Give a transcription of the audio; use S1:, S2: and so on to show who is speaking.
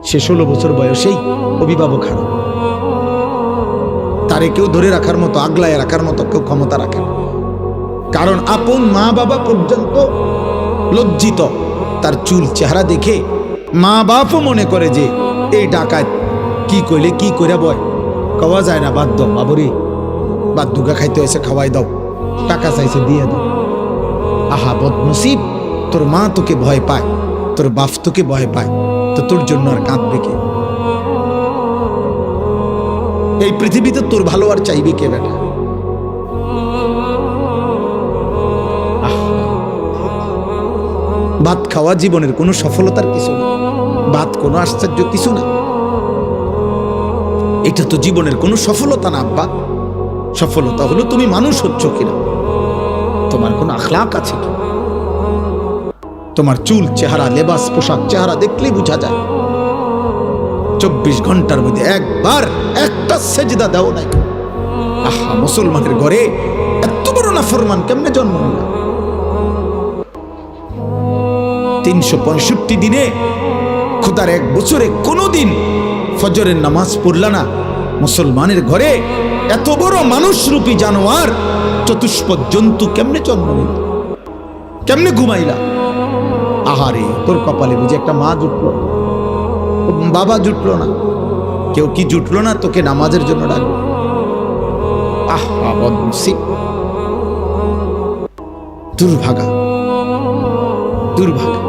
S1: সে 16 বছর বয়সেই অভিভাবক হারা। তারে কেউ ধরে রাখার মতো, আগলায় রাখার মতো কেউ ক্ষমতা রাখে না। কারণ আপন মা বাবা পর্যন্ত লজ্জিত তার চুল চেহারা দেখে। মা বাপও মনে করে যে এই ডাকাত কি কইলে কি কইরা বয়, খাওয়া যায় না, বাদ দাও বাবুরি, বাদ দুগা খাইতে হয়েছে, খাওয়াই দাও, টাকা চাইছে দিয়ে দাও। আহা বদনসিব, তোর মা তোকে ভয় পায়, তোর বাপ তোকে ভয় পায়, তো তোর জন্য আর কাঁদবে কে? এই পৃথিবীতে তোর ভালো আর চাইবে কে বেটা? ভাত খাওয়া জীবনের কোনো সফলতার কিছু না, ভাত কোনো আশ্চর্য কিছু না। এটা তো জীবনের কোনো সফলতা না আব্বা। সফলতা হলো তুমি মানুষ হচ্ছ কিনা, তোমার কোন আখলাক আছে কি। তোমার চুল চেহারা, লেবাস পোশাক চেহারা দেখলেই বোঝা যায়। 24 ঘন্টার মধ্যে একবার একটা সেজদা দাও নাই। আহা, মুসলমানের ঘরে এত বড় নাফরমান কেমনে জন্ম নিল? 365 দিনে খোদার এক বছরে কোনোদিন ফজরের নামাজ পড়লা না। মুসলমানের ঘরে এত বড় মানুষরূপী জানোয়ার, চতুষ্পদ জন্তু কেমনে জন্ম নিল? কেমনে ঘুমাইলা? আহারে, তোর কপালে বুঝি একটা মা জুটলো, বাবা জুটলো না, কেউ কি জুটলো না তোকে নামাজের জন্য ডাকবে? আহা বদনসিব, দুর্ভাগা, দুর্ভাগা।